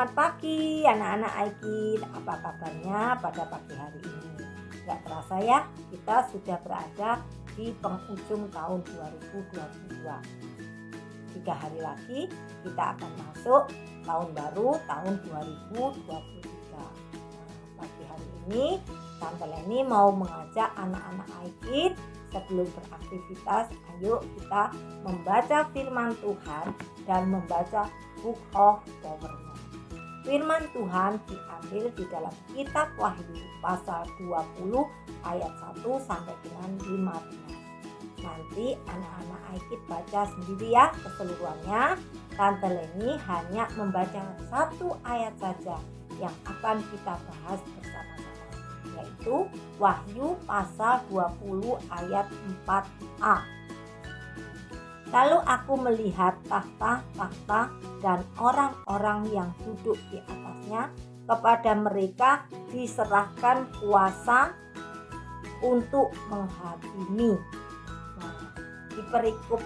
Selamat pagi anak-anak Aikid, apa kabarnya pada pagi hari ini? Gak terasa ya, kita sudah berada di penghujung tahun 2022. 3 hari lagi kita akan masuk tahun baru, tahun 2023. Pagi hari ini Tante Leni mau mengajak anak-anak Aikid sebelum beraktivitas, ayo kita membaca firman Tuhan dan membaca Book of Government. Firman Tuhan diambil di dalam kitab Wahyu pasal 20 ayat 1 sampai dengan 15. Nanti anak-anak Aikid baca sendiri ya keseluruhannya. Tante Leni hanya membaca satu ayat saja yang akan kita bahas bersama-sama, yaitu Wahyu pasal 20 ayat 4a. Lalu aku melihat takhta-takhta dan orang-orang yang duduk di atasnya. Kepada mereka diserahkan kuasa untuk menghakimi. Nah, di perikop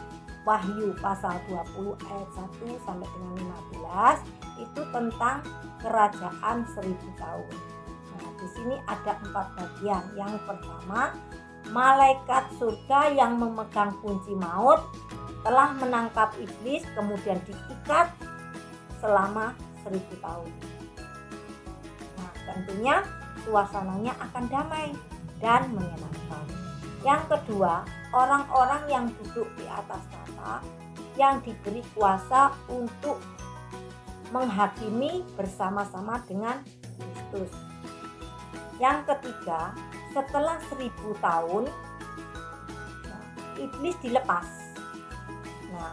Wahyu pasal 20 ayat 1 sampai dengan 15 itu tentang kerajaan 1000 tahun. Nah, di sini ada 4 bagian. Yang pertama, malaikat surga yang memegang kunci maut telah menangkap iblis, kemudian diikat selama 1000 tahun. Nah, tentunya suasananya akan damai dan menyenangkan. Yang kedua, orang-orang yang duduk di atas tahta yang diberi kuasa untuk menghakimi bersama-sama dengan Kristus. Yang ketiga, setelah 1000 tahun iblis dilepas. Nah,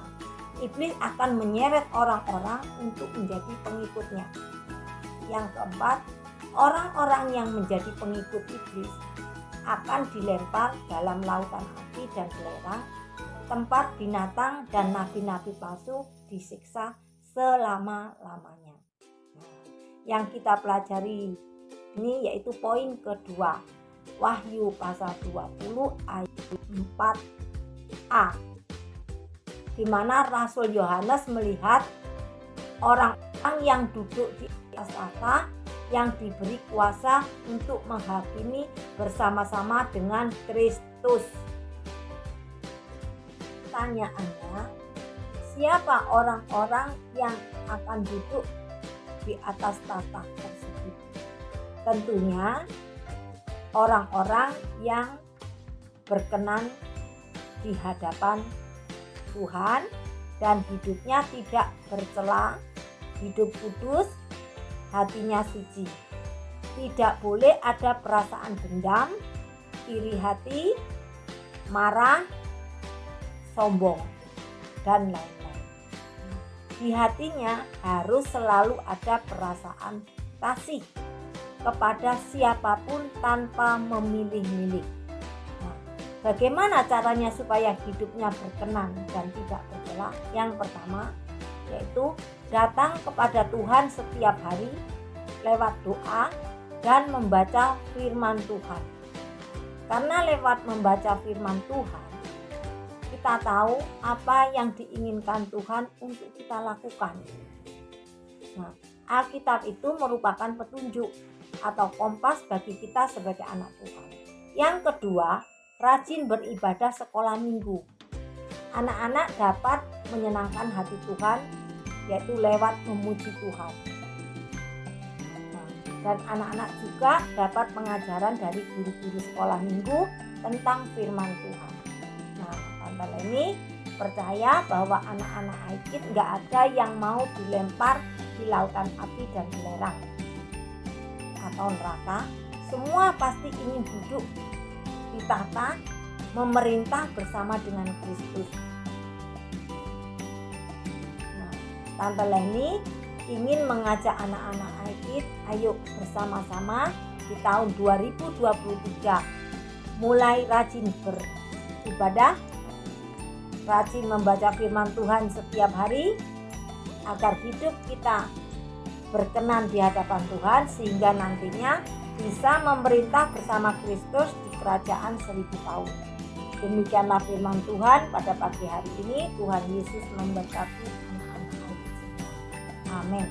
iblis akan menyeret orang-orang untuk menjadi pengikutnya. Yang keempat, orang-orang yang menjadi pengikut iblis akan dilempar dalam lautan api dan belerang, tempat binatang dan nabi-nabi palsu disiksa selama-lamanya. Nah, yang kita pelajari ini yaitu poin kedua, Wahyu pasal 20 ayat 4a, di mana Rasul Yohanes melihat orang-orang yang duduk di atas tahta yang diberi kuasa untuk menghakimi bersama-sama dengan Kristus. Pertanyaannya, siapa orang-orang yang akan duduk di atas tahta tersebut? Tentunya orang-orang yang berkenan di hadapan Tuhan dan hidupnya tidak bercela, hidup kudus, hatinya suci. Tidak boleh ada perasaan dendam, iri hati, marah, sombong, dan lain-lain. Di hatinya harus selalu ada perasaan kasih kepada siapapun tanpa memilih-milih. Bagaimana caranya supaya hidupnya berkenan dan tidak bercela? Yang pertama yaitu datang kepada Tuhan setiap hari lewat doa dan membaca firman Tuhan. Karena lewat membaca firman Tuhan kita tahu apa yang diinginkan Tuhan untuk kita lakukan. Nah, Alkitab itu merupakan petunjuk atau kompas bagi kita sebagai anak Tuhan. Yang kedua, rajin beribadah sekolah minggu. Anak-anak dapat menyenangkan hati Tuhan yaitu lewat memuji Tuhan. Nah, dan anak-anak juga dapat pengajaran dari guru-guru sekolah minggu tentang firman Tuhan. Nah, Tante Leni percaya bahwa anak-anak Aikid gak ada yang mau dilempar di lautan api dan belerang atau neraka. Semua pasti ingin duduk di tahta memerintah bersama dengan Kristus. Nah, Tante Leni ingin mengajak anak-anak Aikid, ayo bersama-sama di tahun 2023 mulai rajin beribadah, rajin membaca firman Tuhan setiap hari agar hidup kita berkenan di hadapan Tuhan sehingga nantinya bisa memerintah bersama Kristus di kerajaan 1000 tahun. Demikianlah firman Tuhan pada pagi hari ini. Tuhan Yesus memberkati anak-anak. Amin.